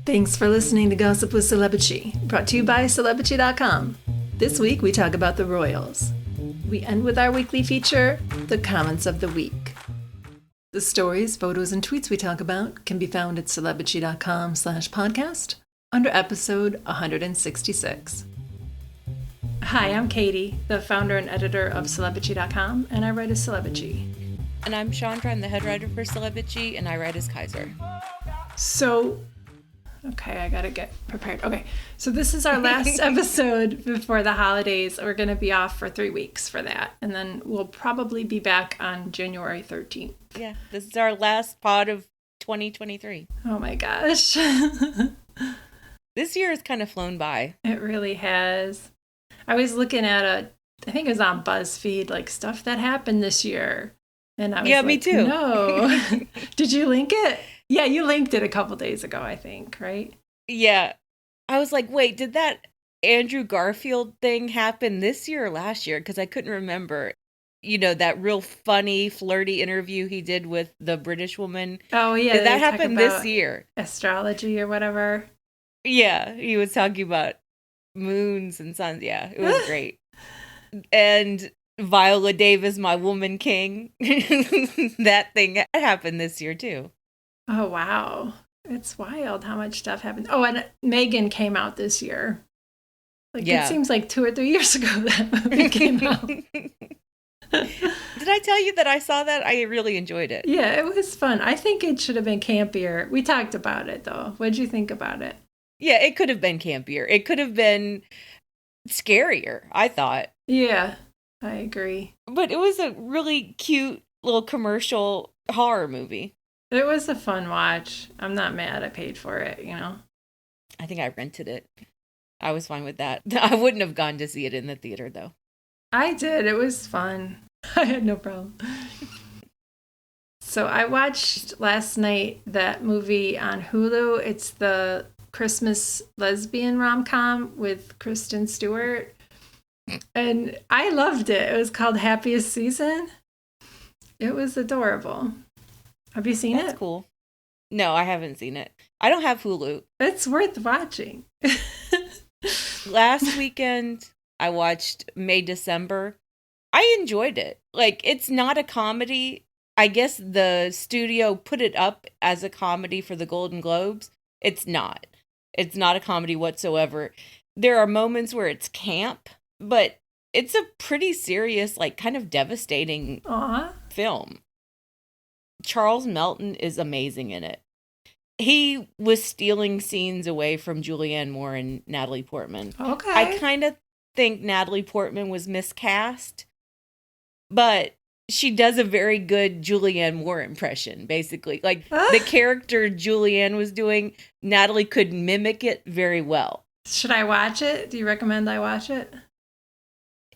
Thanks for listening to Gossip with Celebrity, brought to you by Celebrity.com. This week we talk about the royals. We end with our weekly feature, The Comments of the Week. The stories, photos, and tweets we talk about can be found at Celebrity.com/podcast under episode 166. Hi, I'm Katie, the founder and editor of Celebrity.com, and I write as Celebrity. And I'm Chandra, I'm the head writer for Celebrity, and I write as Kaiser. Okay, I gotta get prepared. Okay, so this is our last episode before the holidays. We're gonna be off for 3 weeks for that, and then we'll probably be back on January 13th. Yeah, this is our last pod of 2023. Oh my gosh. This year has kind of flown by. It really has. I was looking at I think it was on BuzzFeed, like stuff that happened this year. And I was me too. No. Did you link it? Yeah, you linked it a couple days ago, I think, right? Yeah. I was like, wait, did that Andrew Garfield thing happen this year or last year? Because I couldn't remember. You know, that real funny, flirty interview he did with the British woman. Oh, yeah. Did that happen this year? Astrology or whatever. Yeah, he was talking about moons and suns. Yeah, it was great. And Viola Davis, my woman king. That thing happened this year, too. Oh, wow. It's wild how much stuff happened. Oh, and Meghan came out this year. It seems like 2 or 3 years ago that movie came out. Did I tell you that I saw that? I really enjoyed it. Yeah, it was fun. I think it should have been campier. We talked about it, though. What did you think about it? Yeah, it could have been campier. It could have been scarier, I thought. Yeah, I agree. But it was a really cute little commercial horror movie. It was a fun watch. I'm not mad I paid for it, you know? I think I rented it. I was fine with that. I wouldn't have gone to see it in the theater, though. I did. It was fun. I had no problem. So I watched last night that movie on Hulu. It's the Christmas lesbian rom-com with Kristen Stewart. And I loved it. It was called Happiest Season. It was adorable. Have you seen it? That's cool. No, I haven't seen it. I don't have Hulu. It's worth watching. Last weekend, I watched May December. I enjoyed it. It's not a comedy. I guess the studio put it up as a comedy for the Golden Globes. It's not. It's not a comedy whatsoever. There are moments where it's camp, but it's a pretty serious, kind of devastating film. Charles Middleton is amazing in it. He was stealing scenes away from Julianne Moore and Natalie Portman. Okay. I kind of think Natalie Portman was miscast, but she does a very good Julianne Moore impression, basically. The character Julianne was doing, Natalie could mimic it very well. Should I watch it? Do you recommend I watch it?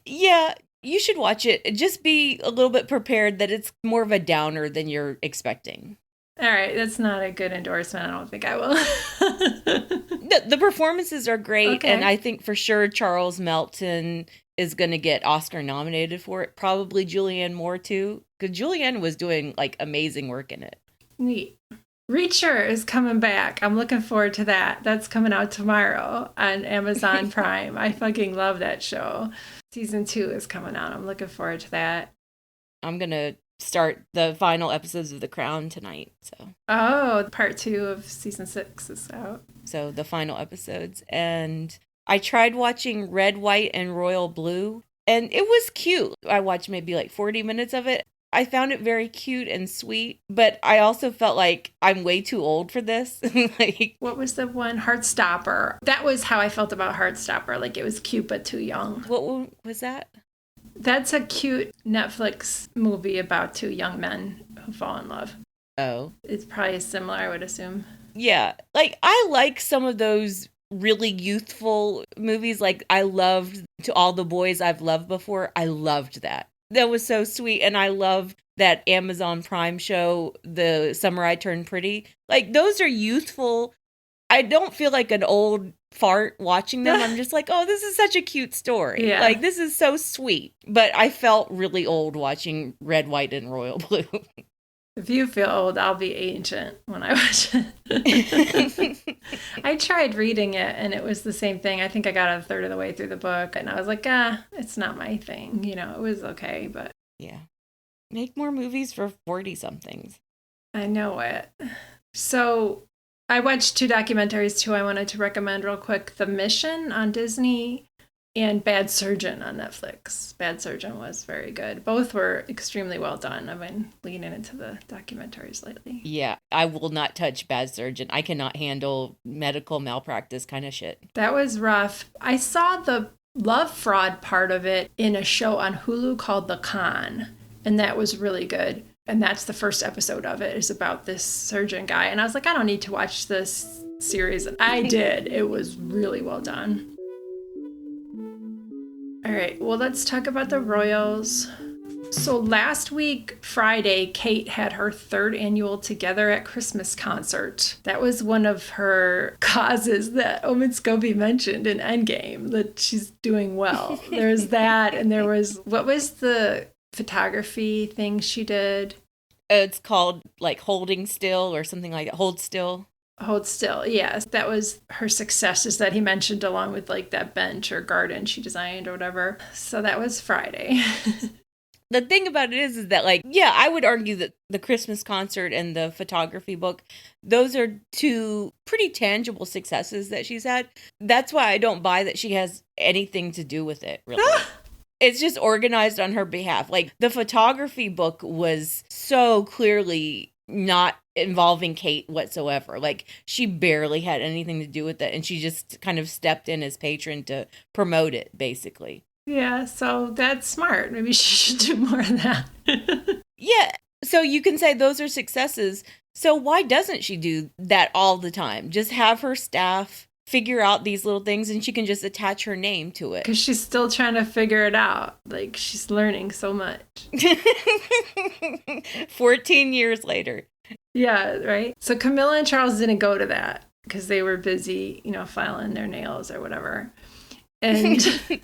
Yeah, you should watch it. Just be a little bit prepared that it's more of a downer than you're expecting. All right, that's not a good endorsement. I don't think I will. The performances are great, okay. And I think for sure Charles Middleton is going to get Oscar nominated for it. Probably Julianne Moore, too, because Julianne was doing, amazing work in it. Neat. Reacher is coming back. I'm looking forward to that. That's coming out tomorrow on Amazon Prime. I fucking love that show. Season 2 is coming out. I'm looking forward to that. I'm going to start the final episodes of The Crown tonight. Oh, part 2 of season 6 is out. So the final episodes. And I tried watching Red, White, and Royal Blue, and it was cute. I watched maybe 40 minutes of it. I found it very cute and sweet, but I also felt like I'm way too old for this. What was the one? Heartstopper. That was how I felt about Heartstopper. It was cute but too young. What was that? That's a cute Netflix movie about 2 young men who fall in love. Oh. It's probably similar, I would assume. Yeah. I like some of those really youthful movies. I loved To All the Boys I've Loved Before. I loved that. That was so sweet. And I love that Amazon Prime show, The Summer I Turned Pretty. Those are youthful. I don't feel like an old fart watching them. I'm just oh, this is such a cute story. Yeah. This is so sweet. But I felt really old watching Red, White, and Royal Blue. If you feel old, I'll be ancient when I watch it. I tried reading it and it was the same thing. I think I got a third of the way through the book and I was like, it's not my thing. It was okay, but. Yeah. Make more movies for 40-somethings. I know it. So I watched 2 documentaries too I wanted to recommend real quick. The Mission on Disney and Bad Surgeon on Netflix. Bad Surgeon was very good. Both were extremely well done. I've been leaning into the documentaries lately. Yeah, I will not touch Bad Surgeon. I cannot handle medical malpractice kind of shit. That was rough. I saw the love fraud part of it in a show on Hulu called The Con, and that was really good. And that's the first episode of it, is about this surgeon guy. And I was like, I don't need to watch this series. I did. It was really well done. All right, well, let's talk about the royals. So last week, Friday, Kate had her 3rd annual Together at Christmas concert. That was one of her causes that Omid Scobie mentioned in Endgame, that she's doing well. There's that, and there was, what was the photography thing she did? It's called like Holding Still or something like that. Hold Still. Hold Still, yes. That was her successes that he mentioned, along with like that bench or garden she designed or whatever. So that was Friday. The thing about it is that, like, yeah, I would argue that the Christmas concert and the photography book, those are 2 pretty tangible successes that she's had. That's why I don't buy that she has anything to do with it, really. It's just organized on her behalf. Like, the photography book was so clearly not involving Kate whatsoever. Like, she barely had anything to do with it, and she just kind of stepped in as patron to promote it, basically. Yeah, so that's smart. Maybe she should do more of that. Yeah, so you can say those are successes. So why doesn't she do that all the time? Just have her staff figure out these little things and she can just attach her name to it. Because she's still trying to figure it out. Like, she's learning so much. 14 years later. Yeah, right? So Camilla and Charles didn't go to that because they were busy, filing their nails or whatever. And...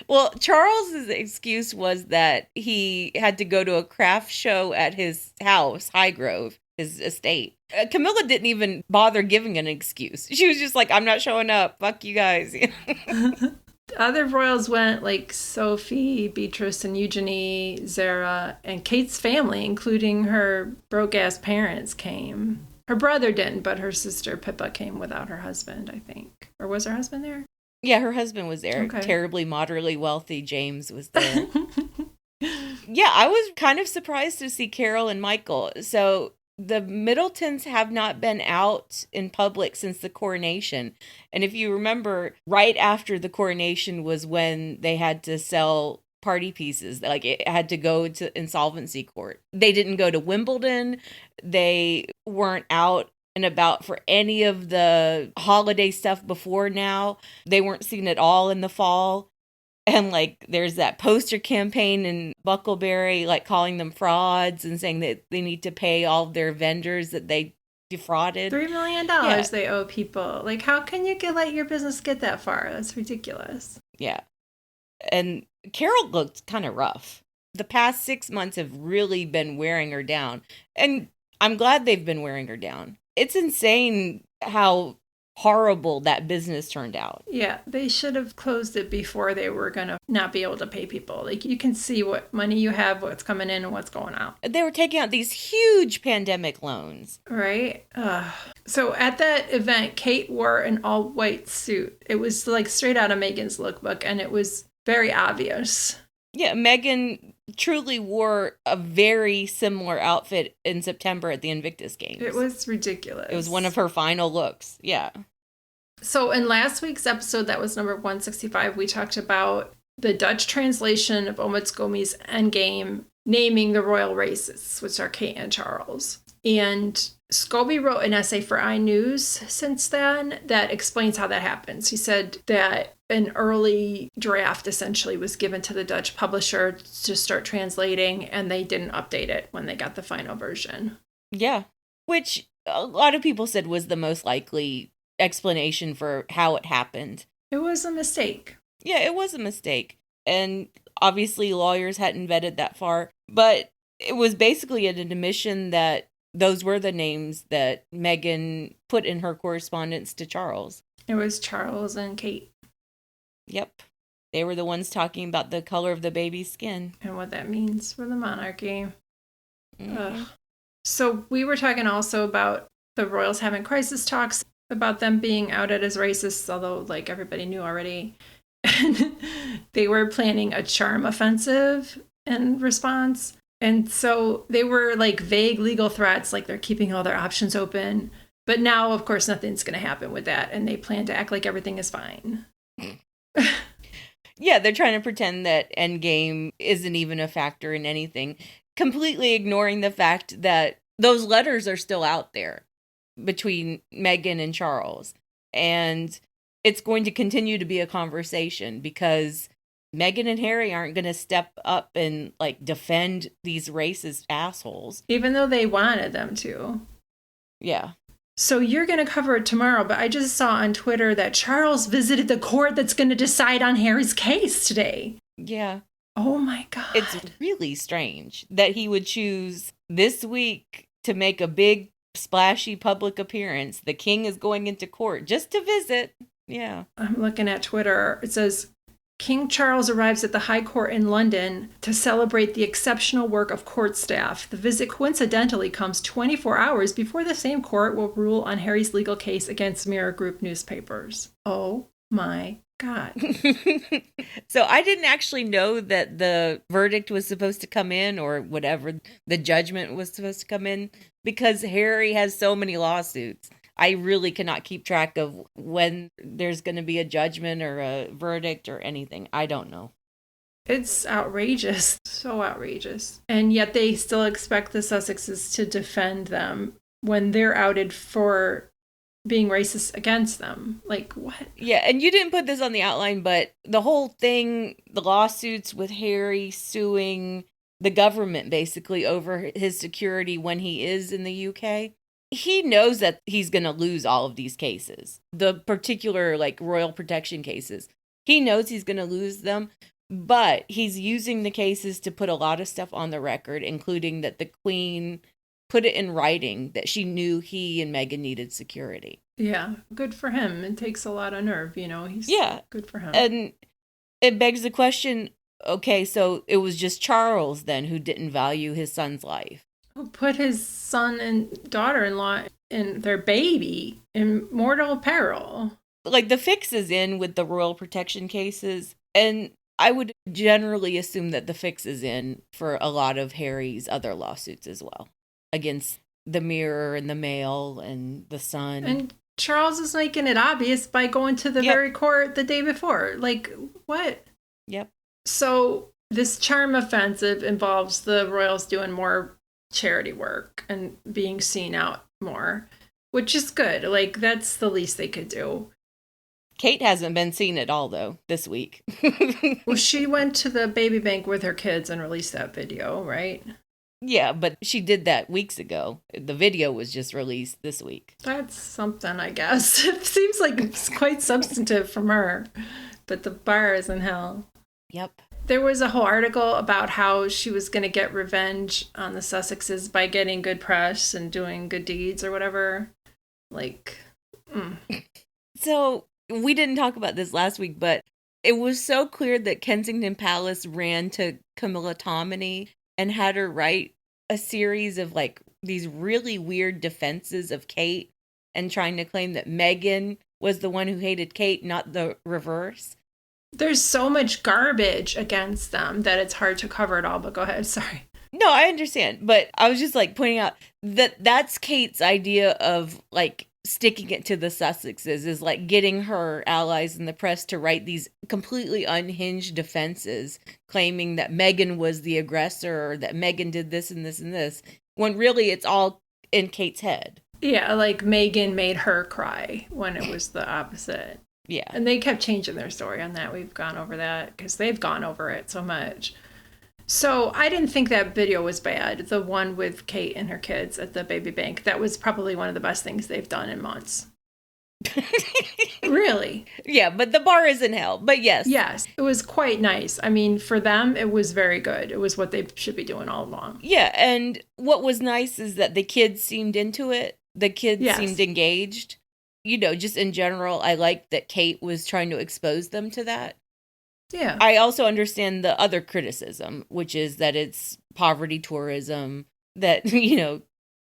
Well, Charles's excuse was that he had to go to a craft show at his house, Highgrove, his estate. Camilla didn't even bother giving an excuse. She was just like, I'm not showing up. Fuck you guys. Other royals went, like Sophie, Beatrice, and Eugenie, Zara, and Kate's family, including her broke-ass parents, came. Her brother didn't, but her sister Pippa came without her husband, I think. Or was her husband there? Yeah, her husband was there. Okay. Terribly, moderately wealthy James was there. Yeah, I was kind of surprised to see Carole and Michael. So the Middletons have not been out in public since the coronation. And if you remember, right after the coronation was when they had to sell party pieces. Like, it had to go to insolvency court. They didn't go to Wimbledon. They weren't out and about for any of the holiday stuff before now. They weren't seen at all in the fall. And, like, there's that poster campaign in Buckleberry, like, calling them frauds and saying that they need to pay all their vendors that they defrauded. $3 million they owe people. Like, how can you let your business get that far? That's ridiculous. Yeah. And Carole looked kind of rough. The past 6 months have really been wearing her down. And I'm glad they've been wearing her down. It's insane how horrible that business turned out. Yeah, they should have closed it before they were going to not be able to pay people. Like, you can see what money you have, what's coming in and what's going out. They were taking out these huge pandemic loans. Right? So at that event, Kate wore an all-white suit. It was like straight out of Meghan's lookbook, and it was very obvious. Yeah, Meghan truly wore a very similar outfit in September at the Invictus Games. It was ridiculous. It was one of her final looks. Yeah. So in last week's episode, that was number 165, we talked about the Dutch translation of Omid Scobie's Endgame, naming the royal races, which are Kate and Charles. And Scobie wrote an essay for iNews since then that explains how that happens. He said that an early draft essentially was given to the Dutch publisher to start translating, and they didn't update it when they got the final version. Yeah, which a lot of people said was the most likely explanation for how it happened. It was a mistake. Yeah, it was a mistake. And obviously lawyers hadn't vetted that far, but it was basically an admission that those were the names that Meghan put in her correspondence to Charles. It was Charles and Kate. Yep. They were the ones talking about the color of the baby's skin. And what that means for the monarchy. Mm-hmm. So we were talking also about the royals having crisis talks, about them being outed as racists, although like everybody knew already. And they were planning a charm offensive in response. And so they were like vague legal threats, like they're keeping all their options open. But now, of course, nothing's going to happen with that. And they plan to act like everything is fine. Yeah, they're trying to pretend that Endgame isn't even a factor in anything, completely ignoring the fact that those letters are still out there between Meghan and Charles. And it's going to continue to be a conversation because Meghan and Harry aren't going to step up and like defend these racist assholes. Even though they wanted them to. Yeah. So you're going to cover it tomorrow, but I just saw on Twitter that Charles visited the court that's going to decide on Harry's case today. Yeah. Oh my God. It's really strange that he would choose this week to make a big, splashy public appearance. The king is going into court just to visit. Yeah. I'm looking at Twitter. It says, King Charles arrives at the High Court in London to celebrate the exceptional work of court staff. The visit coincidentally comes 24 hours before the same court will rule on Harry's legal case against Mirror Group newspapers. Oh my God. So I didn't actually know that the verdict was supposed to come in or whatever, the judgment was supposed to come in because Harry has so many lawsuits. I really cannot keep track of when there's going to be a judgment or a verdict or anything. I don't know. It's outrageous. So outrageous. And yet they still expect the Sussexes to defend them when they're outed for being racist against them. Like, what? Yeah, and you didn't put this on the outline, but the whole thing, the lawsuits with Harry suing the government basically over his security when he is in the UK. He knows that he's going to lose all of these cases, the particular like royal protection cases. He knows he's going to lose them, but he's using the cases to put a lot of stuff on the record, including that the Queen put it in writing that she knew he and Meghan needed security. Yeah, good for him. It takes a lot of nerve, you know. Good for him. And it begs the question, okay, so it was just Charles then who didn't value his son's life. Who put his son and daughter-in-law and their baby in mortal peril. Like the fix is in with the royal protection cases, and I would generally assume that the fix is in for a lot of Harry's other lawsuits as well, against the Mirror and the Mail and the Sun. And Charles is making it obvious by going to the very court the day before. Like, what? Yep. So this charm offensive involves the royals doing more charity work and being seen out more, which is good. Like, that's the least they could do. Kate hasn't been seen at all, though, this week. Well, she went to the baby bank with her kids and released that video, right? Yeah, but she did that weeks ago. The video was just released this week. That's something, I guess. It seems like it's quite substantive from her, but the bar is in hell. Yep. There was a whole article about how she was going to get revenge on the Sussexes by getting good press and doing good deeds or whatever. Like, So, we didn't talk about this last week, but it was so clear that Kensington Palace ran to Camilla Tominey and had her write a series of, like, these really weird defenses of Kate and trying to claim that Meghan was the one who hated Kate, not the reverse. There's so much garbage against them that it's hard to cover it all, but go ahead. Sorry. No, I understand. But I was just like pointing out that that's Kate's idea of like sticking it to the Sussexes is like getting her allies in the press to write these completely unhinged defenses claiming that Meghan was the aggressor or that Meghan did this and this and this, when really it's all in Kate's head. Yeah, like Meghan made her cry when it was the opposite. Yeah. And they kept changing their story on that. We've gone over that because they've gone over it so much. So I didn't think that video was bad. The one with Kate and her kids at the baby bank. That was probably one of the best things they've done in months. Really? Yeah, but the bar is in hell. But yes. Yes. It was quite nice. I mean, for them, it was very good. It was what they should be doing all along. Yeah. And what was nice is that the kids seemed into it. The kids Yes. seemed engaged. Just in general, I like that Kate was trying to expose them to that. Yeah. I also understand the other criticism, which is that it's poverty tourism, that,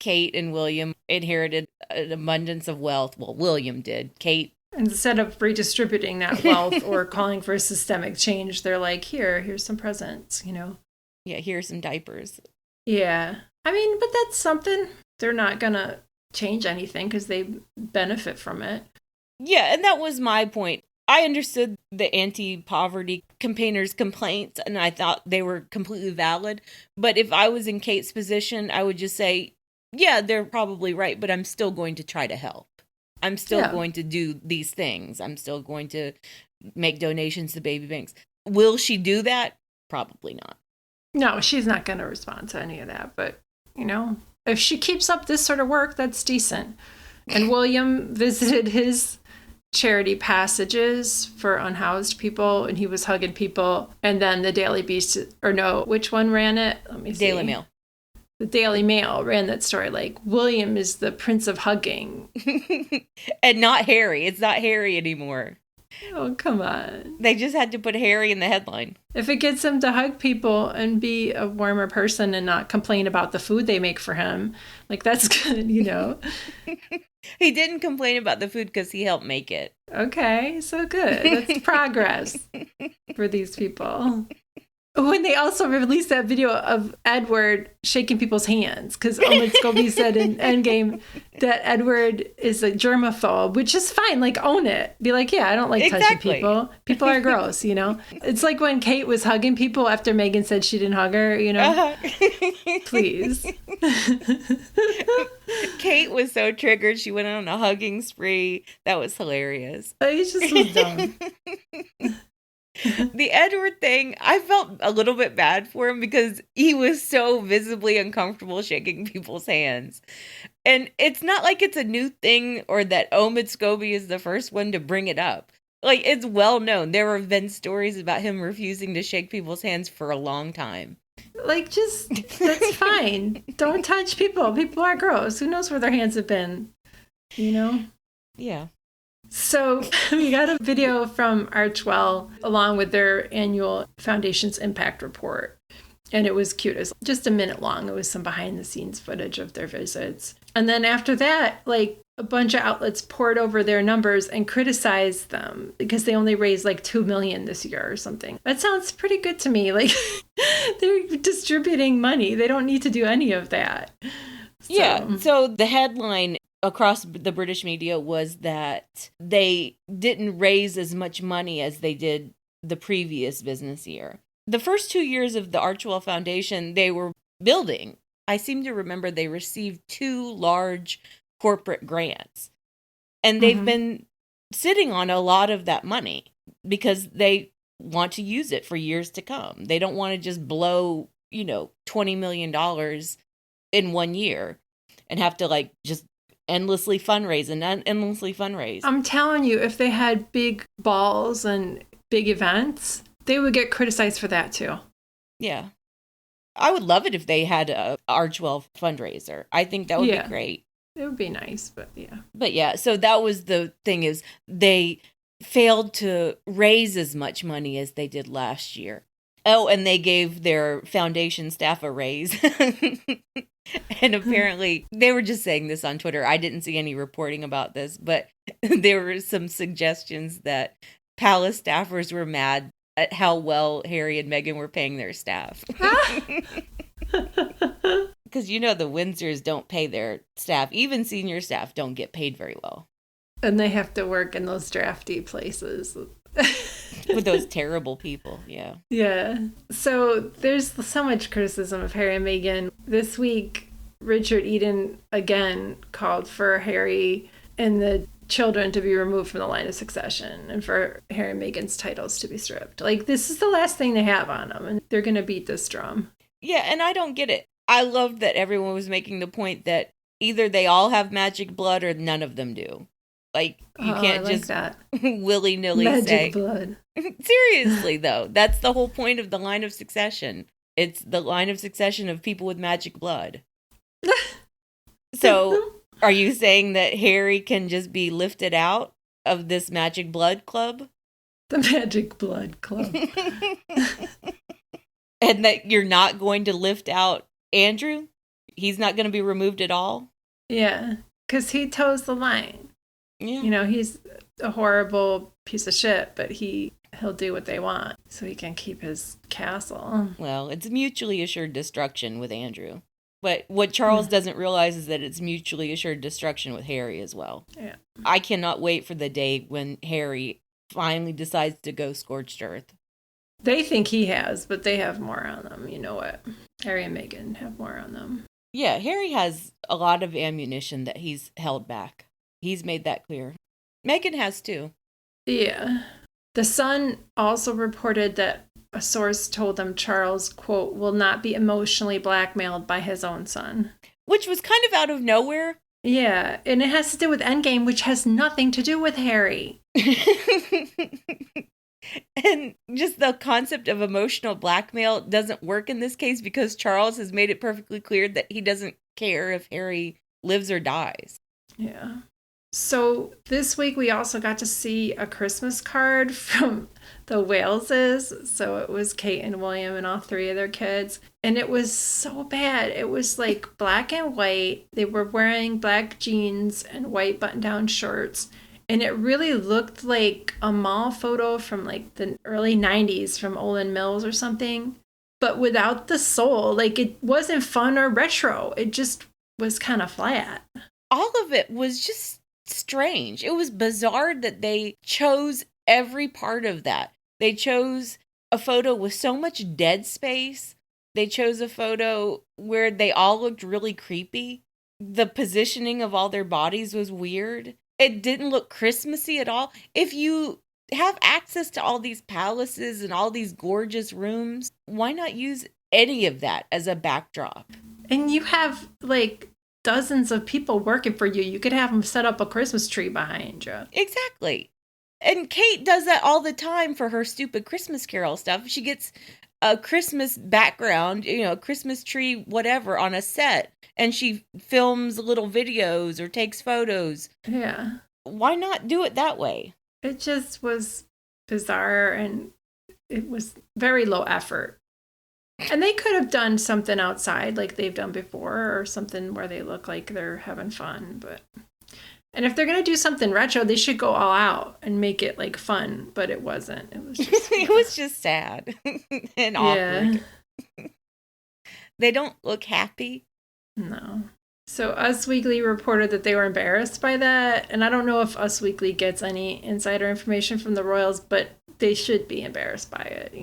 Kate and William inherited an abundance of wealth. Well, William did. Kate. Instead of redistributing that wealth or calling for systemic change, they're like, here's some presents, Yeah, here's some diapers. Yeah. I mean, but that's something. They're not going to change anything because they benefit from it. Yeah, and that was my point. I understood the anti-poverty campaigners' complaints, and I thought they were completely valid. But if I was in Kate's position, I would just say, yeah, they're probably right, but I'm still going to try to help. I'm still going to do these things. I'm still going to make donations to baby banks. Will she do that? Probably not. No, she's not going to respond to any of that. But, if she keeps up this sort of work, that's decent. And William visited his charity passages for unhoused people, and he was hugging people. And then the Daily Beast, or no, which one ran it? Let me see. Daily Mail. The Daily Mail ran that story like, William is the prince of hugging. And not Harry. It's not Harry anymore. Oh, come on. They just had to put Harry in the headline. If it gets him to hug people and be a warmer person and not complain about the food they make for him, like, that's good, He didn't complain about the food because he helped make it. Okay, so good. That's progress for these people. When they also released that video of Edward shaking people's hands, because Omid Scobie said in Endgame that Edward is a germaphobe, which is fine. Like, own it. Be like, yeah, I don't like touching people. People are gross, It's like when Kate was hugging people after Meghan said she didn't hug her, Please. Kate was so triggered. She went on a hugging spree. That was hilarious. He just was dumb. The Edward thing, I felt a little bit bad for him because he was so visibly uncomfortable shaking people's hands. And it's not like it's a new thing or that Omid Scobie is the first one to bring it up. Like, it's well known. There have been stories about him refusing to shake people's hands for a long time. Like, that's fine. Don't touch people. People are gross. Who knows where their hands have been, Yeah. So we got a video from Archwell along with their annual Foundation's Impact Report. And it was cute. It was just a minute long. It was some behind the scenes footage of their visits. And then after that, like, a bunch of outlets poured over their numbers and criticized them because they only raised like $2 million this year or something. That sounds pretty good to me. Like, they're distributing money. They don't need to do any of that. Yeah. So the headline across the British media was that they didn't raise as much money as they did the previous business year. The first 2 years of the Archwell Foundation, they were building. I seem to remember they received 2 large corporate grants. And they've been sitting on a lot of that money because they want to use it for years to come. They don't want to just blow, $20 million in 1 year and have to just endlessly fundraise and endlessly fundraise. I'm telling you, if they had big balls and big events, they would get criticized for that too. Yeah. I would love it if they had a Archwell fundraiser. I think that would be great. It would be nice, but yeah. But yeah, so that was the thing, is they failed to raise as much money as they did last year. Oh, and they gave their foundation staff a raise. And apparently, they were just saying this on Twitter. I didn't see any reporting about this, but there were some suggestions that palace staffers were mad at how well Harry and Meghan were paying their staff. Because the Windsors don't pay their staff. Even senior staff don't get paid very well. And they have to work in those drafty places. With those terrible people, yeah. Yeah. So there's so much criticism of Harry and Meghan. This week, Richard Eden again called for Harry and the children to be removed from the line of succession and for Harry and Meghan's titles to be stripped. Like, this is the last thing they have on them, and they're going to beat this drum. Yeah, and I don't get it. I loved that everyone was making the point that either they all have magic blood or none of them do. Like, you can't just willy-nilly say. Magic blood. Seriously, though. That's the whole point of the line of succession. It's the line of succession of people with magic blood. So Are you saying that Harry can just be lifted out of this Magic Blood Club? The Magic Blood Club. And that you're not going to lift out Andrew? He's not going to be removed at all? Yeah, because he toes the line. Yeah. You know, he's a horrible piece of shit, but he'll do what they want so he can keep his castle. Well, it's mutually assured destruction with Andrew. But what Charles doesn't realize is that it's mutually assured destruction with Harry as well. Yeah. I cannot wait for the day when Harry finally decides to go scorched earth. They think he has, but they have more on them. You know what? Harry and Meghan have more on them. Yeah, Harry has a lot of ammunition that he's held back. He's made that clear. Meghan has too. Yeah. The Sun also reported that a source told them Charles, quote, will not be emotionally blackmailed by his own son. Which was kind of out of nowhere. Yeah, and it has to do with Endgame, which has nothing to do with Harry. And just the concept of emotional blackmail doesn't work in this case because Charles has made it perfectly clear that he doesn't care if Harry lives or dies. Yeah. So this week we also got to see a Christmas card from the Waleses. So it was Kate and William and all three of their kids. And it was so bad. It was like black and white. They were wearing black jeans and white button-down shorts. And it really looked like a mall photo from like the early 90s from Olin Mills or something. But without the soul. Like it wasn't fun or retro. It just was kind of flat. All of it was just strange. It was bizarre that they chose every part of that. They chose a photo with so much dead space. They chose a photo where they all looked really creepy. The positioning of all their bodies was weird. It didn't look Christmassy at all. If you have access to all these palaces and all these gorgeous rooms, why not use any of that as a backdrop? And you have like dozens of people working for you. You could have them set up a Christmas tree behind you. Exactly. And Kate does that all the time for her stupid Christmas Carol stuff. She gets a Christmas background, you know, Christmas tree, whatever, on a set. And she films little videos or takes photos. Yeah. Why not do it that way? It just was bizarre and it was very low effort. And they could have done something outside like they've done before or something where they look like they're having fun. And if they're going to do something retro, they should go all out and make it like fun. But it wasn't. It was just, it was just sad and awkward. Yeah. They don't look happy. No. So Us Weekly reported that they were embarrassed by that. And I don't know if Us Weekly gets any insider information from the royals, but they should be embarrassed by it.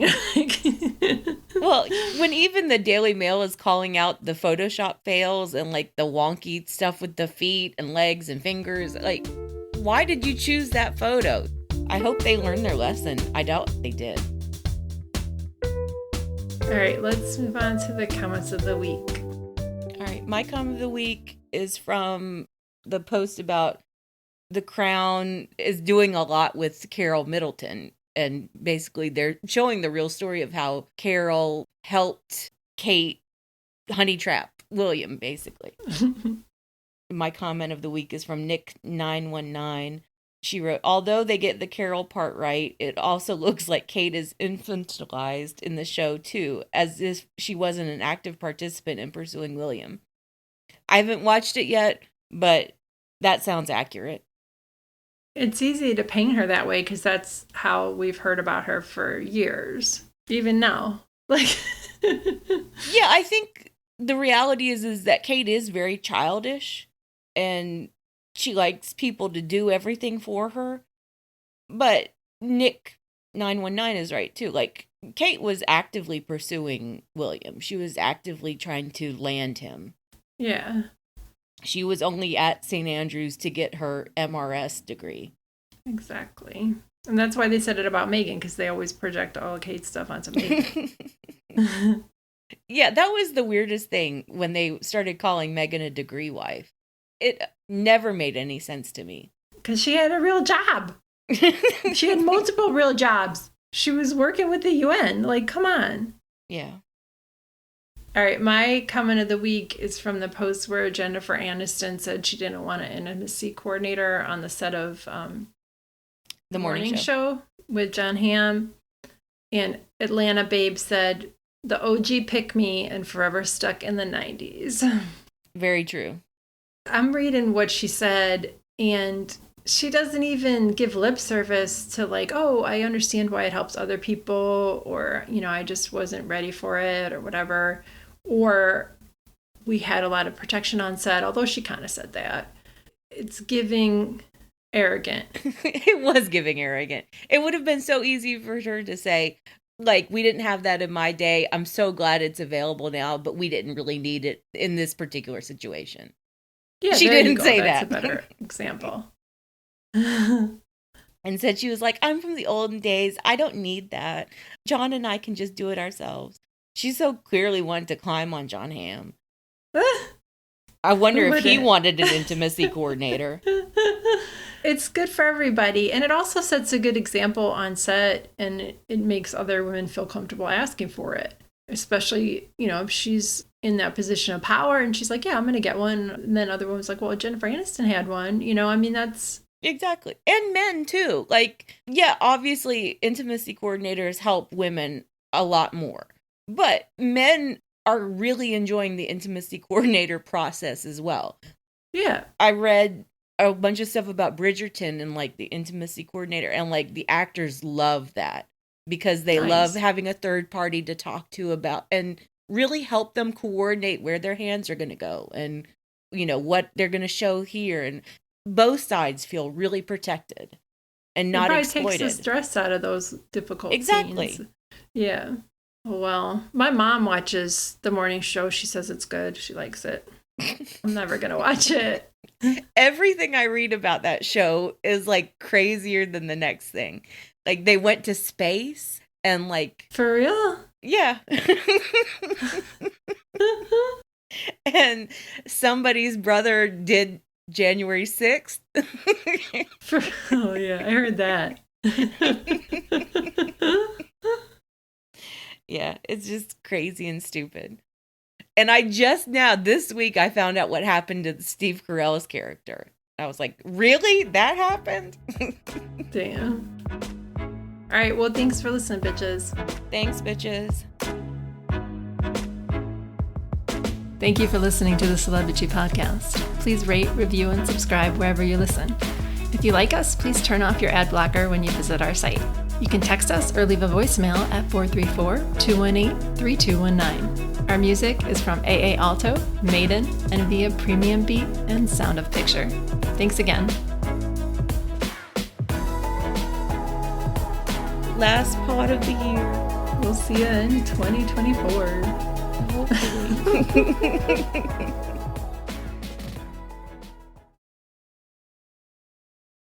Well, when even the Daily Mail is calling out the Photoshop fails and like the wonky stuff with the feet and legs and fingers, like, why did you choose that photo? I hope they learned their lesson. I doubt they did. All right, let's move on to the comments of the week. All right, my comment of the week is from the post about The Crown is doing a lot with Carole Middleton. And basically they're showing the real story of how Carole helped Kate honey trap William, basically. My comment of the week is from Nick919. She wrote, although they get the Carole part right, it also looks like Kate is infantilized in the show too, as if she wasn't an active participant in pursuing William. I haven't watched it yet, but that sounds accurate. It's easy to paint her that way because that's how we've heard about her for years, even now. Like, yeah, I think the reality is that Kate is very childish and she likes people to do everything for her. But Nick919 is right too. Like, Kate was actively pursuing William. She was actively trying to land him. Yeah. She was only at St. Andrews to get her MRS degree. Exactly. And that's why they said it about Meghan, because they always project all Kate's stuff onto Meghan. Yeah, that was the weirdest thing when they started calling Meghan a degree wife. It never made any sense to me. Because she had a real job. She had multiple real jobs. She was working with the UN. Like, come on. Yeah. All right, my comment of the week is from the post where Jennifer Aniston said she didn't want an intimacy coordinator on the set of The morning show with John Hamm. And Atlanta Babe said, the OG pick me and forever stuck in the 90s. Very true. I'm reading what she said, and she doesn't even give lip service to like, oh, I understand why it helps other people, or, you know, I just wasn't ready for it, or whatever. Or we had a lot of protection on set, although she kind of said that. It's giving arrogant. It was giving arrogant. It would have been so easy for her to say, like, we didn't have that in my day. I'm so glad it's available now, but we didn't really need it in this particular situation. Yeah, she didn't say That's that. a better example. And said she was like, I'm from the olden days. I don't need that. John and I can just do it ourselves. She so clearly wanted to climb on John Hamm. I wonder if he wanted an intimacy coordinator. It's good for everybody. And it also sets a good example on set, and it makes other women feel comfortable asking for it. Especially, you know, if she's in that position of power and she's like, yeah, I'm going to get one. And then other women's like, well, Jennifer Aniston had one. You know, I mean, that's... Exactly. And men, too. Like, yeah, obviously, intimacy coordinators help women a lot more. But men are really enjoying the intimacy coordinator process as well. Yeah. I read a bunch of stuff about Bridgerton and, like, the intimacy coordinator. And, like, the actors love that because they love having a third party to talk to about and really help them coordinate where their hands are going to go and, you know, what they're going to show here. And both sides feel really protected and not exploited. It takes the stress out of those difficult Exactly. scenes. Yeah. Well, my mom watches the morning show. She says it's good. She likes it. I'm never going to watch it. Everything I read about that show is like crazier than the next thing. Like they went to space and like... For real? Yeah. And somebody's brother did January 6th. Oh, yeah. I heard that. Yeah, it's just crazy and stupid. And I just now, this week, I found out what happened to Steve Carell's character. I was like, really? That happened? Damn. All right. Well, thanks for listening, bitches. Thanks, bitches. Thank you for listening to the Celebrity Podcast. Please rate, review, and subscribe wherever you listen. If you like us, please turn off your ad blocker when you visit our site. You can text us or leave a voicemail at 434-218-3219. Our music is from AA Alto, Maiden, and via Premium Beat and Sound of Picture. Thanks again. Last pod of the year. We'll see you in 2024. Hopefully.